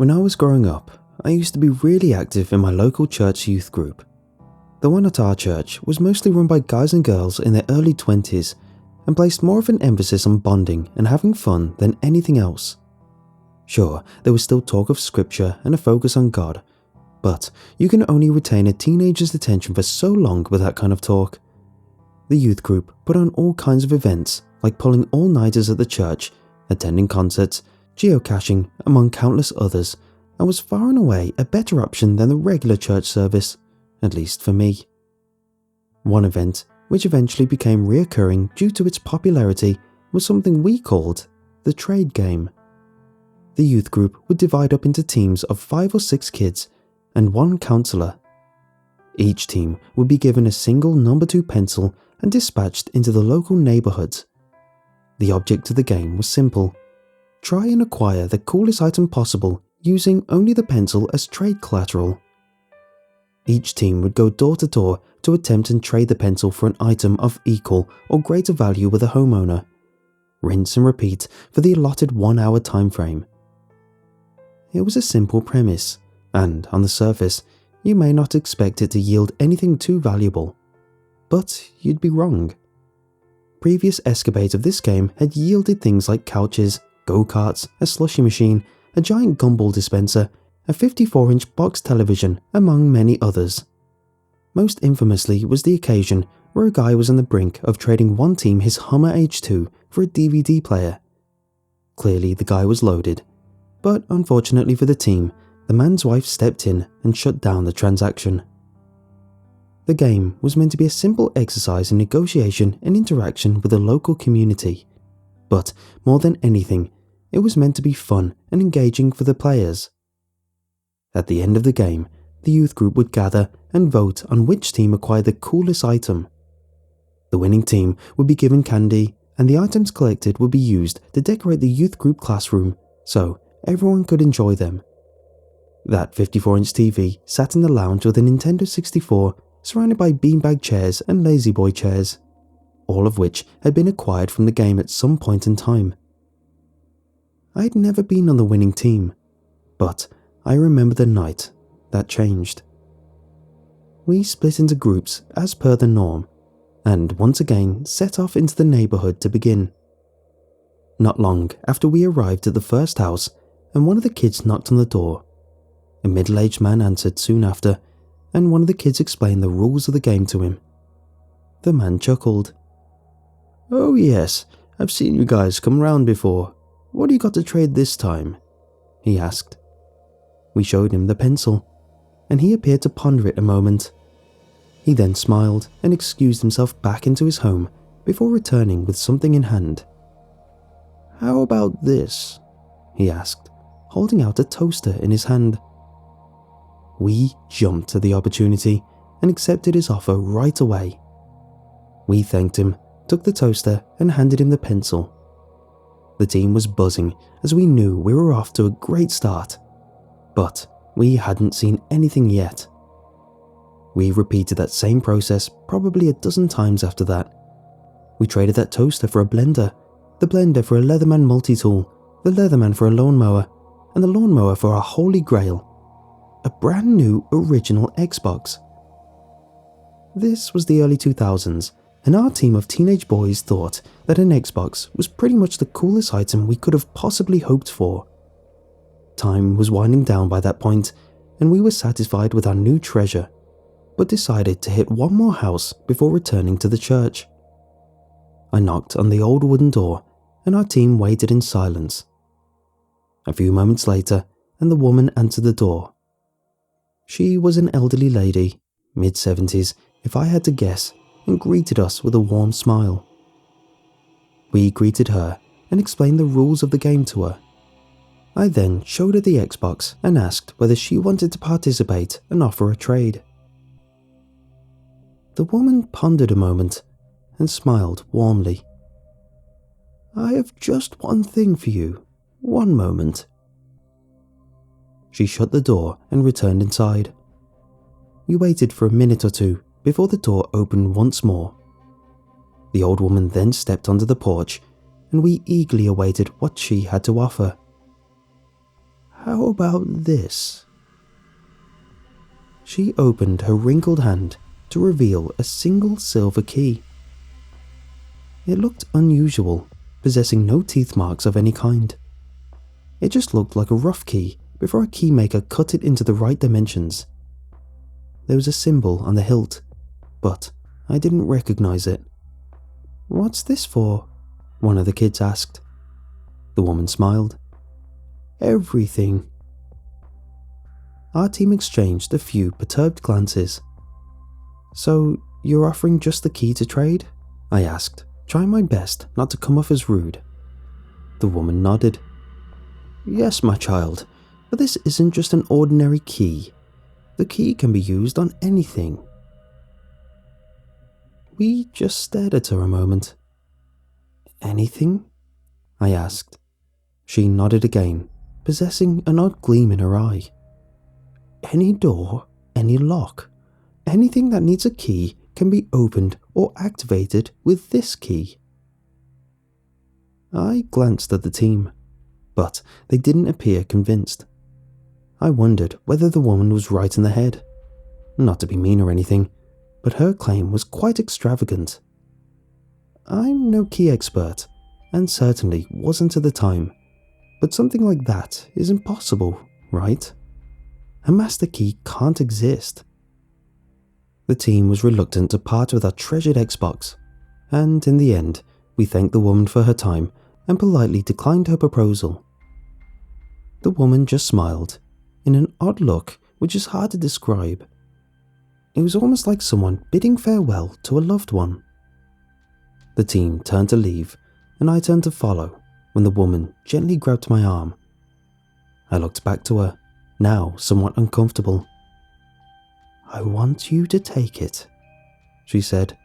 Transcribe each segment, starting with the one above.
When I was growing up, I used to be really active in my local church youth group. The one at our church was mostly run by guys and girls in their early 20s and placed more of an emphasis on bonding and having fun than anything else. Sure, there was still talk of scripture and a focus on God, but you can only retain a teenager's attention for so long with that kind of talk. The youth group put on all kinds of events, like pulling all-nighters at the church, attending concerts, geocaching, among countless others, and was far and away a better option than the regular church service, at least for me. One event, which eventually became reoccurring due to its popularity, was something we called the trade game. The youth group would divide up into teams of 5 or 6 kids and 1 counselor. Each team would be given a single number 2 pencil and dispatched into the local neighborhoods. The object of the game was simple. Try and acquire the coolest item possible using only the pencil as trade collateral. Each team would go door to door to attempt and trade the pencil for an item of equal or greater value with a homeowner. Rinse and repeat for the allotted 1-hour time frame. It was a simple premise, and on the surface, you may not expect it to yield anything too valuable. But you'd be wrong. Previous escapades of this game had yielded things like couches, go-karts, a slushy machine, a giant gumball dispenser, a 54-inch box television, among many others. Most infamously was the occasion where a guy was on the brink of trading one team his Hummer H2 for a DVD player. Clearly the guy was loaded, but unfortunately for the team, the man's wife stepped in and shut down the transaction. The game was meant to be a simple exercise in negotiation and interaction with the local community, but more than anything, it was meant to be fun and engaging for the players. At the end of the game, the youth group would gather and vote on which team acquired the coolest item. The winning team would be given candy, and the items collected would be used to decorate the youth group classroom so everyone could enjoy them. That 54-inch TV sat in the lounge with a Nintendo 64 surrounded by beanbag chairs and lazy boy chairs, all of which had been acquired from the game at some point in time. I had never been on the winning team, but I remember the night that changed. We split into groups as per the norm, and once again set off into the neighborhood to begin. Not long after we arrived at the first house, and one of the kids knocked on the door. A middle-aged man answered soon after, and one of the kids explained the rules of the game to him. The man chuckled. "Oh yes, I've seen you guys come round before. What do you got to trade this time?" he asked. We showed him the pencil, and he appeared to ponder it a moment. He then smiled and excused himself back into his home before returning with something in hand. "How about this?" he asked, holding out a toaster in his hand. We jumped at the opportunity and accepted his offer right away. We thanked him, took the toaster and handed him the pencil. The team was buzzing as we knew we were off to a great start, but we hadn't seen anything yet. We repeated that same process probably a dozen times after that. We traded that toaster for a blender, the blender for a Leatherman multi-tool, the Leatherman for a lawnmower, and the lawnmower for our holy grail, a brand new original Xbox. This was the early 2000s, and our team of teenage boys thought that an Xbox was pretty much the coolest item we could have possibly hoped for. Time was winding down by that point, and we were satisfied with our new treasure, but decided to hit one more house before returning to the church. I knocked on the old wooden door, and our team waited in silence. A few moments later, and the woman answered the door. She was an elderly lady, mid-70s if I had to guess, and greeted us with a warm smile. We greeted her and explained the rules of the game to her. I then showed her the Xbox and asked whether she wanted to participate and offer a trade. The woman pondered a moment and smiled warmly. "I have just one thing for you. One moment." She shut the door and returned inside. We waited for a minute or two before the door opened once more. The old woman then stepped onto the porch, and we eagerly awaited what she had to offer. how about this? She opened her wrinkled hand to reveal a single silver key. It looked unusual, possessing no teeth marks of any kind. It just looked like a rough key before a keymaker cut it into the right dimensions. There was a symbol on the hilt, but I didn't recognize it. "What's this for?" one of the kids asked. The woman smiled. "Everything." Our team exchanged a few perturbed glances. "So, you're offering just the key to trade?" I asked, trying my best not to come off as rude. The woman nodded. "Yes, my child, but this isn't just an ordinary key. The key can be used on anything." We just stared at her a moment. "Anything?" I asked. She nodded again, possessing an odd gleam in her eye. "Any door, any lock, anything that needs a key can be opened or activated with this key." I glanced at the team, but they didn't appear convinced. I wondered whether the woman was right in the head. Not to be mean or anything, but her claim was quite extravagant. I'm no key expert, and certainly wasn't at the time, but something like that is impossible, right? A master key can't exist. The team was reluctant to part with our treasured Xbox, and in the end, we thanked the woman for her time and politely declined her proposal. The woman just smiled, in an odd look which is hard to describe. It was almost like someone bidding farewell to a loved one. The team turned to leave, and I turned to follow when the woman gently grabbed my arm. I looked back to her, now somewhat uncomfortable. "I want you to take it," she said.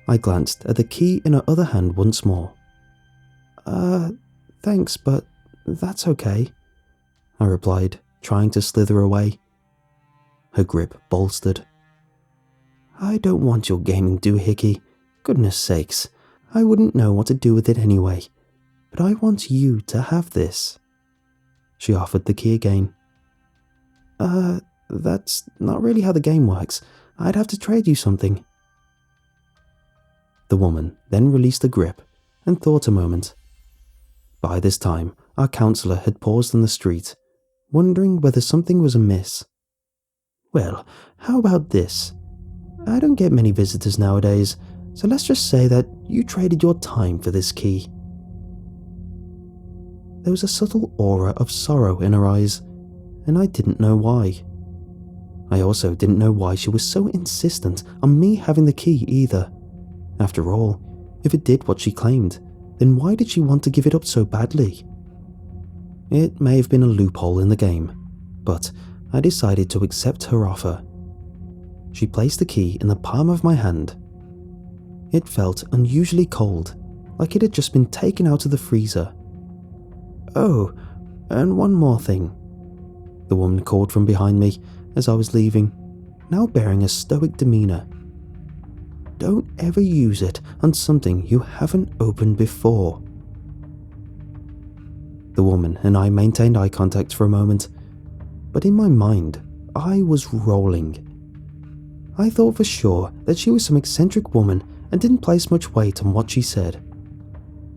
I glanced at the key in her other hand once more. Thanks, but that's okay," I replied, trying to slither away. Her grip bolstered. "I don't want your gaming doohickey. Goodness sakes, I wouldn't know what to do with it anyway, but I want you to have this." She offered the key again. That's not really how the game works. I'd have to trade you something." The woman then released the grip and thought a moment. By this time, our counsellor had paused on the street, wondering whether something was amiss. "Well, how about this? I don't get many visitors nowadays, so let's just say that you traded your time for this key." There was a subtle aura of sorrow in her eyes, and I didn't know why. I also didn't know why she was so insistent on me having the key either. After all, if it did what she claimed, then why did she want to give it up so badly? It may have been a loophole in the game, but I decided to accept her offer. She placed the key in the palm of my hand. It felt unusually cold, like it had just been taken out of the freezer. "Oh, and one more thing," the woman called from behind me as I was leaving, now bearing a stoic demeanour. "Don't ever use it on something you haven't opened before." The woman and I maintained eye contact for a moment, but in my mind, I was rolling. I thought for sure that she was some eccentric woman and didn't place much weight on what she said.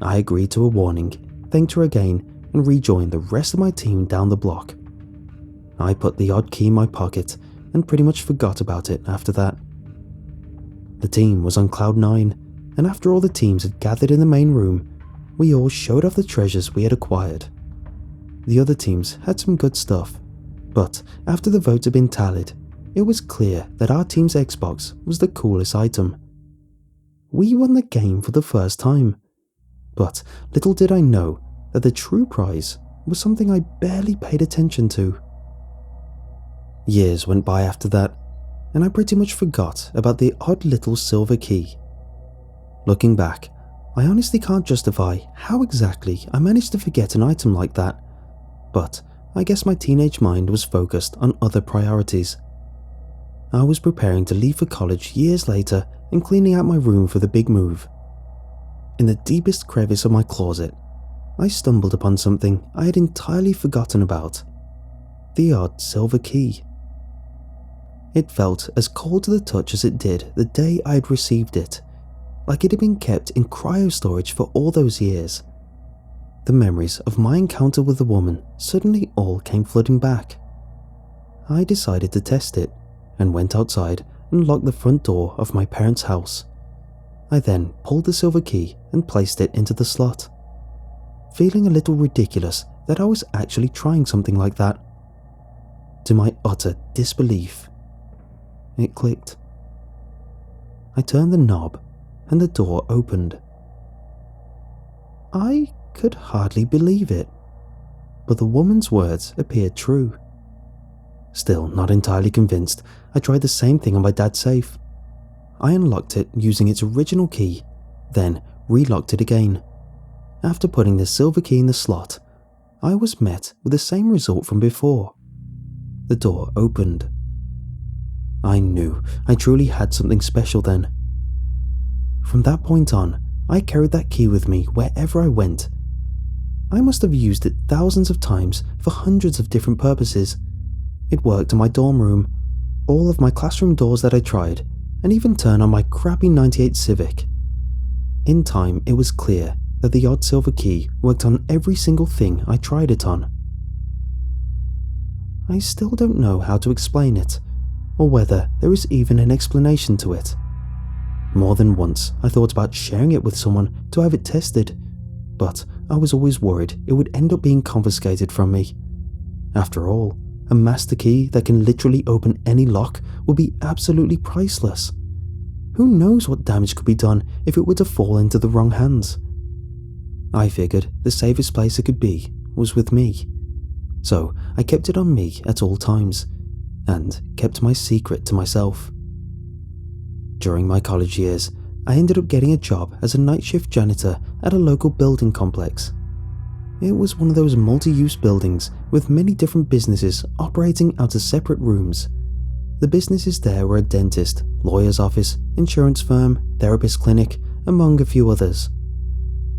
I agreed to a warning, thanked her again, and rejoined the rest of my team down the block. I put the odd key in my pocket and pretty much forgot about it after that. The team was on cloud 9, and after all the teams had gathered in the main room, we all showed off the treasures we had acquired. The other teams had some good stuff, but after the votes had been tallied, it was clear that our team's Xbox was the coolest item. We won the game for the first time, but little did I know that the true prize was something I barely paid attention to. Years went by after that, and I pretty much forgot about the odd little silver key. Looking back, I honestly can't justify how exactly I managed to forget an item like that, but I guess my teenage mind was focused on other priorities. I was preparing to leave for college years later and cleaning out my room for the big move. In the deepest crevice of my closet, I stumbled upon something I had entirely forgotten about. The odd silver key. It felt as cold to the touch as it did the day I had received it, like it had been kept in cryo-storage for all those years. The memories of my encounter with the woman suddenly all came flooding back. I decided to test it, and went outside and locked the front door of my parents' house. I then pulled the silver key and placed it into the slot, feeling a little ridiculous that I was actually trying something like that. To my utter disbelief, it clicked. I turned the knob and the door opened. I could hardly believe it, but the woman's words appeared true. Still not entirely convinced, I tried the same thing on my dad's safe. I unlocked it using its original key, then relocked it again. After putting the silver key in the slot, I was met with the same result from before. The door opened. I knew I truly had something special then. From that point on, I carried that key with me wherever I went. I must have used it thousands of times for hundreds of different purposes. It worked in my dorm room, all of my classroom doors that I tried, and even turned on my crappy '98 Civic. In time, it was clear that the odd silver key worked on every single thing I tried it on. I still don't know how to explain it, or whether there is even an explanation to it. More than once, I thought about sharing it with someone to have it tested, but I was always worried it would end up being confiscated from me. After all, a master key that can literally open any lock would be absolutely priceless. Who knows what damage could be done if it were to fall into the wrong hands? I figured the safest place it could be was with me, so I kept it on me at all times, and kept my secret to myself. During my college years, I ended up getting a job as a night shift janitor at a local building complex. It was one of those multi-use buildings with many different businesses operating out of separate rooms. The businesses there were a dentist, lawyer's office, insurance firm, therapist clinic, among a few others.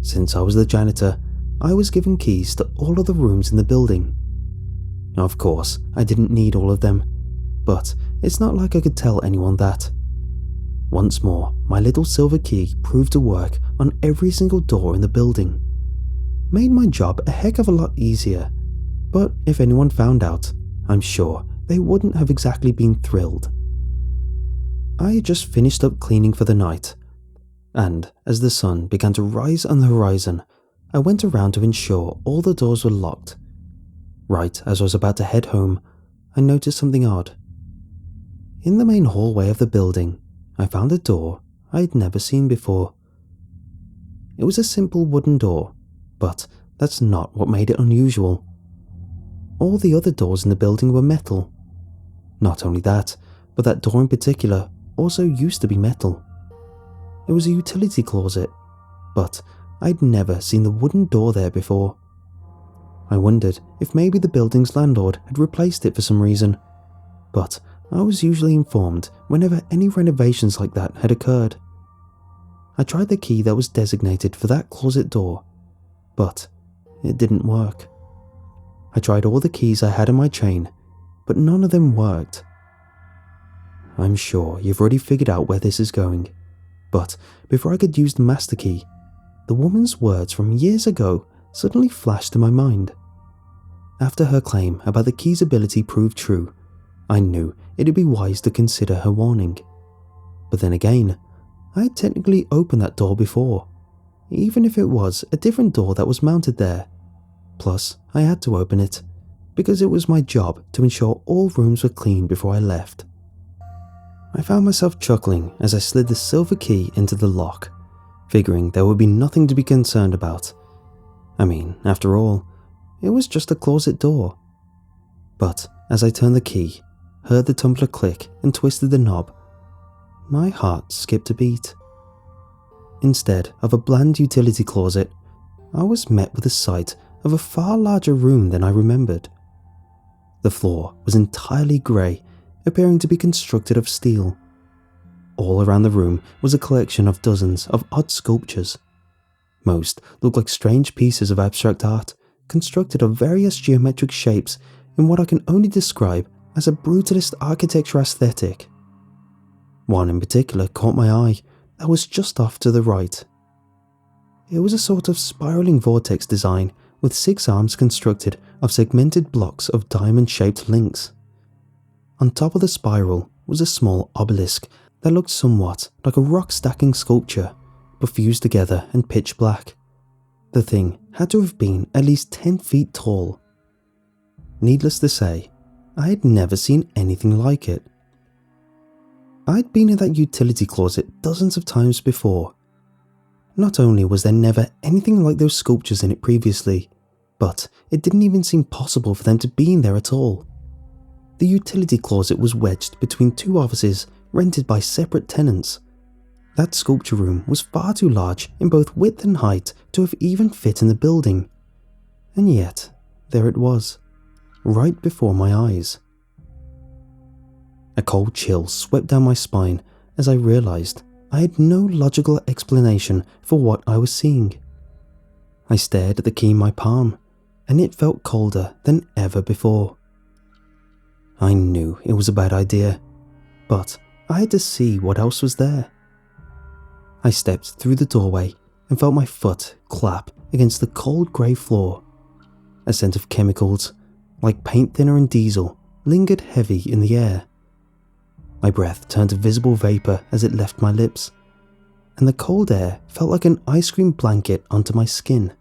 Since I was the janitor, I was given keys to all of the rooms in the building. Of course, I didn't need all of them, but it's not like I could tell anyone that. Once more, my little silver key proved to work on every single door in the building. Made my job a heck of a lot easier, but if anyone found out, I'm sure they wouldn't have exactly been thrilled. I had just finished up cleaning for the night, and as the sun began to rise on the horizon, I went around to ensure all the doors were locked. Right as I was about to head home, I noticed something odd. In the main hallway of the building, I found a door I had never seen before. It was a simple wooden door, but that's not what made it unusual. All the other doors in the building were metal. Not only that, but that door in particular also used to be metal. It was a utility closet, but I'd never seen the wooden door there before. I wondered if maybe the building's landlord had replaced it for some reason, but I was usually informed whenever any renovations like that had occurred. I tried the key that was designated for that closet door, but it didn't work. I tried all the keys I had in my chain, but none of them worked. I'm sure you've already figured out where this is going, but before I could use the master key, the woman's words from years ago suddenly flashed in my mind. After her claim about the key's ability proved true, I knew it'd be wise to consider her warning. But then again, I had technically opened that door before, even if it was a different door that was mounted there. Plus, I had to open it, because it was my job to ensure all rooms were clean before I left. I found myself chuckling as I slid the silver key into the lock, figuring there would be nothing to be concerned about. I mean, after all, it was just a closet door. But as I turned the key, heard the tumbler click and twisted the knob, my heart skipped a beat. Instead of a bland utility closet, I was met with the sight of a far larger room than I remembered. The floor was entirely grey, appearing to be constructed of steel. All around the room was a collection of dozens of odd sculptures. Most look like strange pieces of abstract art, constructed of various geometric shapes in what I can only describe as a brutalist architecture aesthetic. One in particular caught my eye that was just off to the right. It was a sort of spiraling vortex design with 6 arms constructed of segmented blocks of diamond-shaped links. On top of the spiral was a small obelisk that looked somewhat like a rock-stacking sculpture, but fused together and pitch black. The thing had to have been at least 10 feet tall. Needless to say, I had never seen anything like it. I'd been in that utility closet dozens of times before. Not only was there never anything like those sculptures in it previously, but it didn't even seem possible for them to be in there at all. The utility closet was wedged between 2 offices rented by separate tenants. That sculpture room was far too large in both width and height to have even fit in the building. And yet, there it was, right before my eyes. A cold chill swept down my spine as I realized I had no logical explanation for what I was seeing. I stared at the key in my palm, and it felt colder than ever before. I knew it was a bad idea, but I had to see what else was there. I stepped through the doorway and felt my foot clap against the cold grey floor. A scent of chemicals, like paint thinner and diesel, lingered heavy in the air. My breath turned to visible vapour as it left my lips, and the cold air felt like an ice cream blanket onto my skin.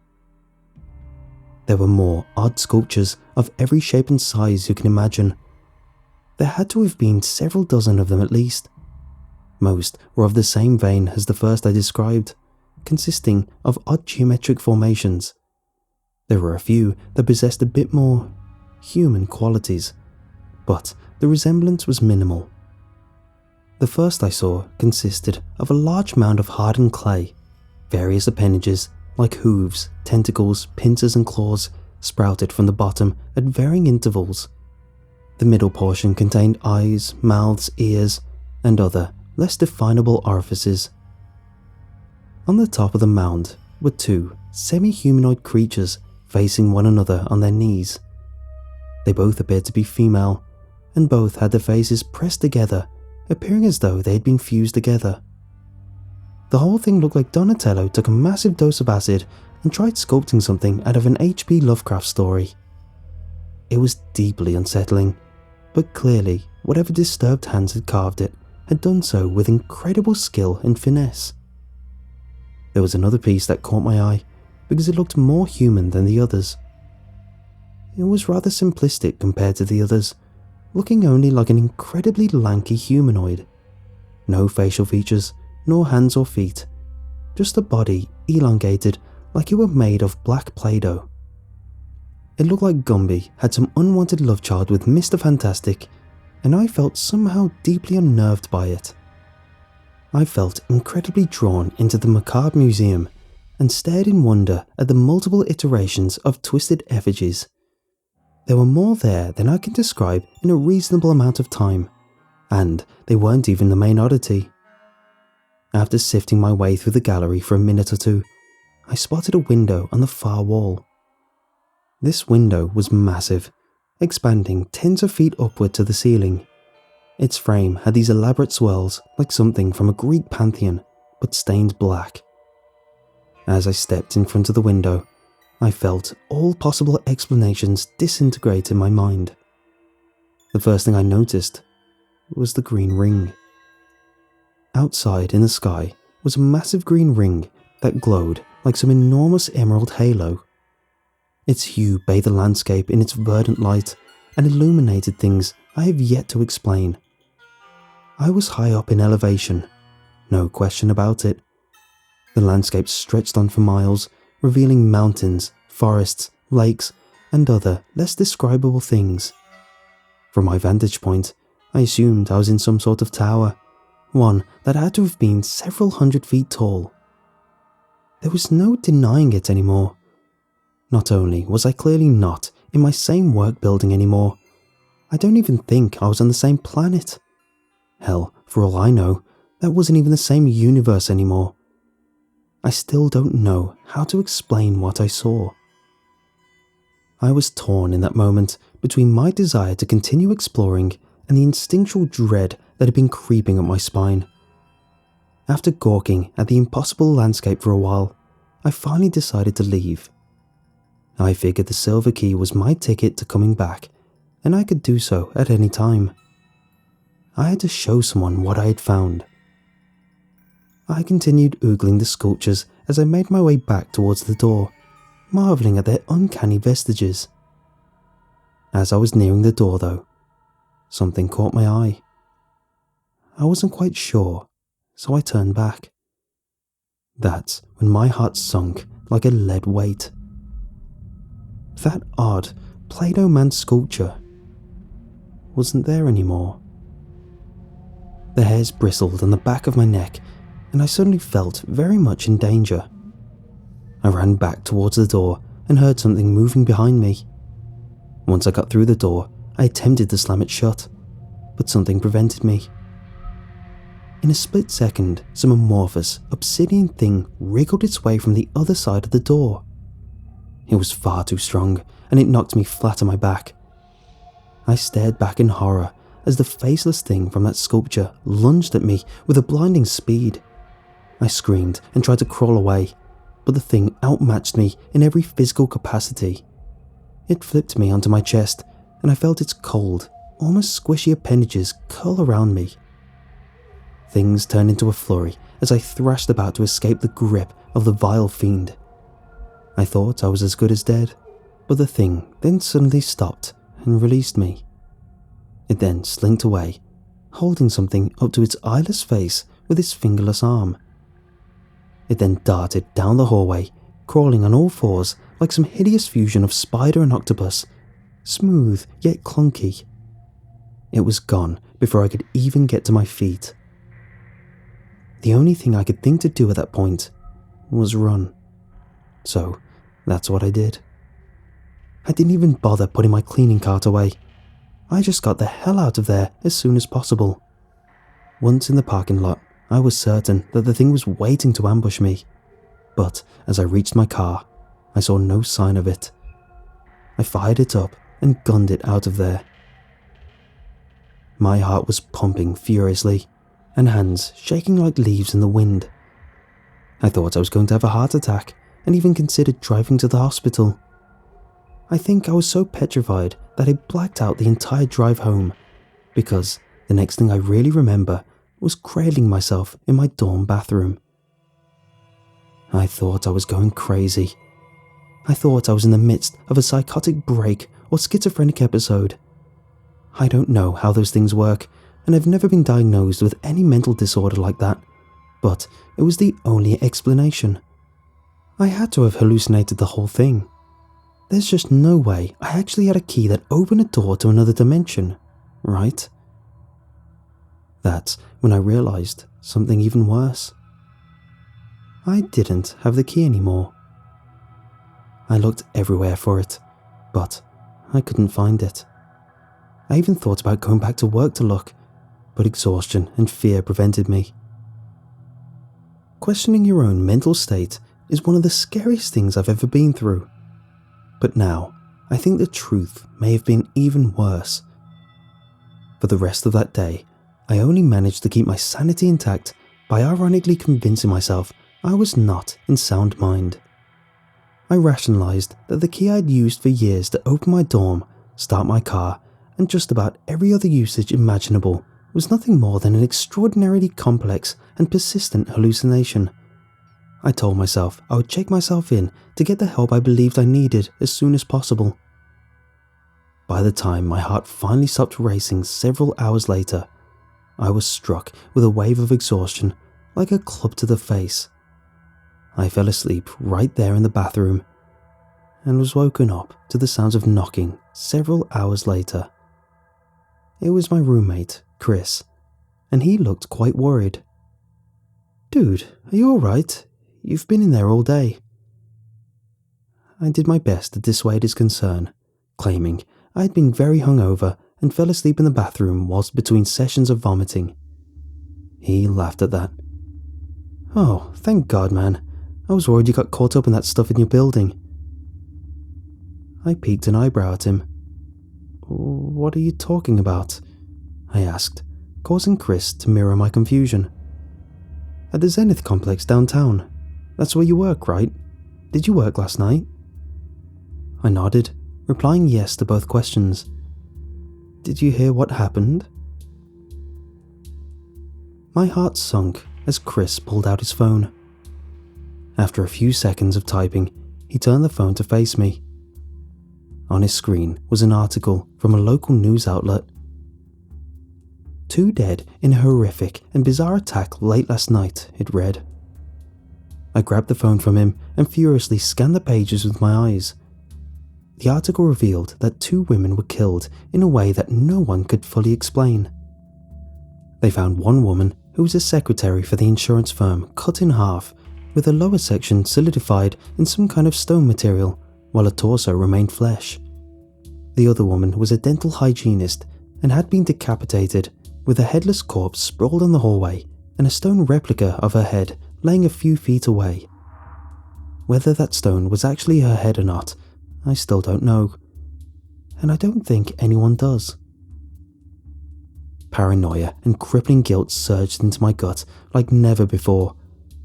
There were more odd sculptures of every shape and size you can imagine. There had to have been several dozen of them at least. Most were of the same vein as the first I described, consisting of odd geometric formations. There were a few that possessed a bit more human qualities, but the resemblance was minimal. The first I saw consisted of a large mound of hardened clay. Various appendages, like hooves, tentacles, pincers and claws, sprouted from the bottom at varying intervals. The middle portion contained eyes, mouths, ears, and other, less definable orifices. On the top of the mound were 2 semi-humanoid creatures facing one another on their knees. They both appeared to be female, and both had their faces pressed together, appearing as though they had been fused together. The whole thing looked like Donatello took a massive dose of acid and tried sculpting something out of an H.P. Lovecraft story. It was deeply unsettling, but clearly whatever disturbed hands had carved it had done so with incredible skill and finesse. There was another piece that caught my eye because it looked more human than the others. It was rather simplistic compared to the others, looking only like an incredibly lanky humanoid. No facial features, nor hands or feet, just a body elongated like it were made of black Play-Doh. It looked like Gumby had some unwanted love child with Mr. Fantastic, and I felt somehow deeply unnerved by it. I felt incredibly drawn into the macabre museum and stared in wonder at the multiple iterations of twisted effigies. There were more there than I can describe in a reasonable amount of time, and they weren't even the main oddity. After sifting my way through the gallery for a minute or two, I spotted a window on the far wall. This window was massive, expanding tens of feet upward to the ceiling. Its frame had these elaborate swirls like something from a Greek pantheon, but stained black. As I stepped in front of the window, I felt all possible explanations disintegrate in my mind. The first thing I noticed was the green ring. Outside in the sky was a massive green ring that glowed like some enormous emerald halo. Its hue bathed the landscape in its verdant light and illuminated things I have yet to explain. I was high up in elevation, no question about it. The landscape stretched on for miles, revealing mountains, forests, lakes, and other less describable things. From my vantage point, I assumed I was in some sort of tower, one that had to have been several hundred feet tall. There was no denying it anymore. Not only was I clearly not in my same work building anymore, I don't even think I was on the same planet. Hell, for all I know, that wasn't even the same universe anymore. I still don't know how to explain what I saw. I was torn in that moment between my desire to continue exploring and the instinctual dread that had been creeping up my spine. After gawking at the impossible landscape for a while, I finally decided to leave. I figured the silver key was my ticket to coming back, and I could do so at any time. I had to show someone what I had found. I continued oogling the sculptures as I made my way back towards the door, marveling at their uncanny vestiges. As I was nearing the door though, something caught my eye. I wasn't quite sure, so I turned back. That's when my heart sunk like a lead weight. That odd Play-Doh man sculpture wasn't there anymore. The hairs bristled on the back of my neck, and I suddenly felt very much in danger. I ran back towards the door and heard something moving behind me. Once I got through the door, I attempted to slam it shut, but something prevented me. In a split second, some amorphous, obsidian thing wriggled its way from the other side of the door. It was far too strong, and it knocked me flat on my back. I stared back in horror as the faceless thing from that sculpture lunged at me with a blinding speed. I screamed and tried to crawl away, but the thing outmatched me in every physical capacity. It flipped me onto my chest, and I felt its cold, almost squishy appendages curl around me. Things turned into a flurry as I thrashed about to escape the grip of the vile fiend. I thought I was as good as dead, but the thing then suddenly stopped and released me. It then slinked away, holding something up to its eyeless face with its fingerless arm. It then darted down the hallway, crawling on all fours like some hideous fusion of spider and octopus, smooth yet clunky. It was gone before I could even get to my feet. The only thing I could think to do at that point was run. So that's what I did. I didn't even bother putting my cleaning cart away. I just got the hell out of there as soon as possible. Once in the parking lot, I was certain that the thing was waiting to ambush me, but as I reached my car, I saw no sign of it. I fired it up and gunned it out of there. My heart was pumping furiously, and hands shaking like leaves in the wind. I thought I was going to have a heart attack, and even considered driving to the hospital. I think I was so petrified that I blacked out the entire drive home, because the next thing I really remember was cradling myself in my dorm bathroom. I thought I was going crazy. I thought I was in the midst of a psychotic break or schizophrenic episode. I don't know how those things work, and I've never been diagnosed with any mental disorder like that, but it was the only explanation. I had to have hallucinated the whole thing. There's just no way I actually had a key that opened a door to another dimension, right? That's when I realized something even worse. I didn't have the key anymore. I looked everywhere for it, but I couldn't find it. I even thought about going back to work to look, but exhaustion and fear prevented me. Questioning your own mental state is one of the scariest things I've ever been through. But now, I think the truth may have been even worse. For the rest of that day, I only managed to keep my sanity intact by ironically convincing myself I was not in sound mind. I rationalized that the key I'd used for years to open my dorm, start my car, and just about every other usage imaginable was nothing more than an extraordinarily complex and persistent hallucination. I told myself I would check myself in to get the help I believed I needed as soon as possible. By the time my heart finally stopped racing several hours later, I was struck with a wave of exhaustion like a club to the face. I fell asleep right there in the bathroom and was woken up to the sounds of knocking several hours later. It was my roommate, Chris, and he looked quite worried. "Dude, are you alright? You've been in there all day." I did my best to dissuade his concern, claiming I had been very hungover and fell asleep in the bathroom whilst between sessions of vomiting. He laughed at that. "Oh, thank God, man. I was worried you got caught up in that stuff in your building." I peeked an eyebrow at him. "What are you talking about?" I asked, causing Chris to mirror my confusion. "At the Zenith complex downtown. That's where you work, right? Did you work last night?" I nodded, replying yes to both questions. "Did you hear what happened?" My heart sunk as Chris pulled out his phone. After a few seconds of typing, he turned the phone to face me. On his screen was an article from a local news outlet. "Two dead in a horrific and bizarre attack late last night," it read. I grabbed the phone from him and furiously scanned the pages with my eyes. The article revealed that 2 women were killed in a way that no one could fully explain. They found one woman, who was a secretary for the insurance firm, cut in half, with her lower section solidified in some kind of stone material, while her torso remained flesh. The other woman was a dental hygienist and had been decapitated, with a headless corpse sprawled on the hallway and a stone replica of her head laying a few feet away. Whether that stone was actually her head or not, I still don't know, and I don't think anyone does. Paranoia and crippling guilt surged into my gut like never before,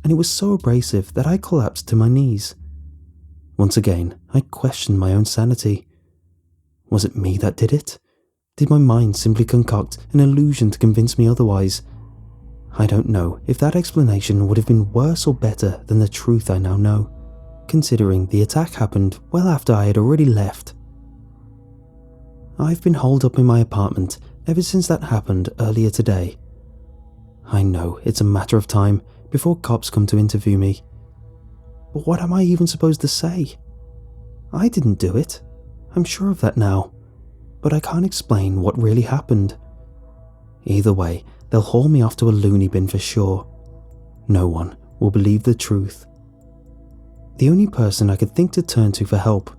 and it was so abrasive that I collapsed to my knees. Once again, I questioned my own sanity. Was it me that did it? Did my mind simply concoct an illusion to convince me otherwise? I don't know if that explanation would have been worse or better than the truth I now know, considering the attack happened well after I had already left. I've been holed up in my apartment ever since that happened earlier today. I know it's a matter of time before cops come to interview me. But what am I even supposed to say? I didn't do it. I'm sure of that now. But I can't explain what really happened. Either way, they'll haul me off to a loony bin for sure. No one will believe the truth. The only person I could think to turn to for help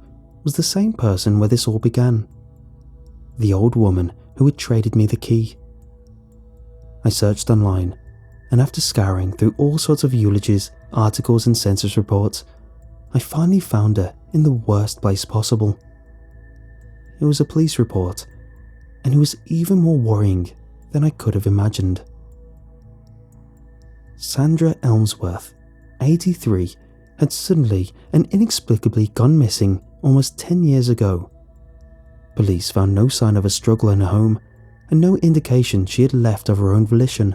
was the same person where this all began. The old woman who had traded me the key. I searched online, and after scouring through all sorts of eulogies, articles and census reports, I finally found her in the worst place possible. It was a police report, and it was even more worrying than I could have imagined. Sandra Elmsworth, 83, had suddenly and inexplicably gone missing almost 10 years ago. Police found no sign of a struggle in her home, and no indication she had left of her own volition.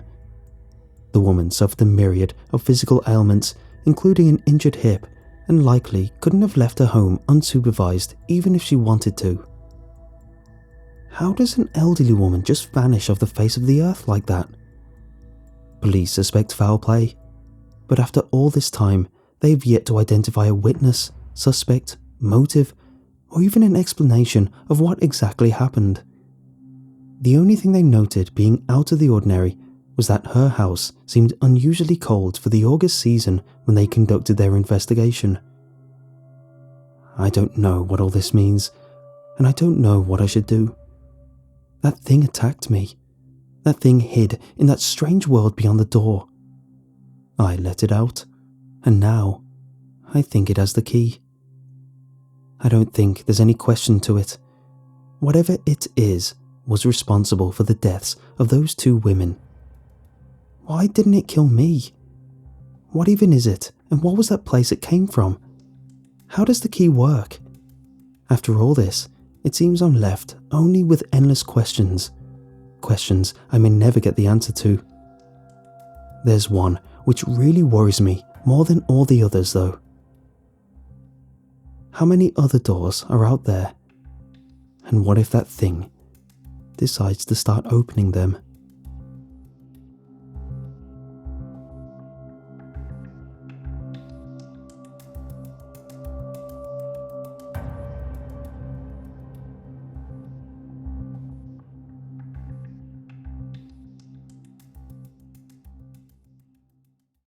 The woman suffered a myriad of physical ailments, including an injured hip, and likely couldn't have left her home unsupervised even if she wanted to. How does an elderly woman just vanish off the face of the earth like that? Police suspect foul play, but after all this time, they have yet to identify a witness, suspect, motive, or even an explanation of what exactly happened. The only thing they noted being out of the ordinary was that her house seemed unusually cold for the August season when they conducted their investigation. I don't know what all this means, and I don't know what I should do. That thing attacked me. That thing hid in that strange world beyond the door. I let it out, and now I think it has the key. I don't think there's any question to it. Whatever it is was responsible for the deaths of those 2 women. Why didn't it kill me? What even is it, and what was that place it came from? How does the key work? After all this, it seems I'm left only with endless questions. Questions I may never get the answer to. There's one which really worries me more than all the others though. How many other doors are out there? And what if that thing decides to start opening them?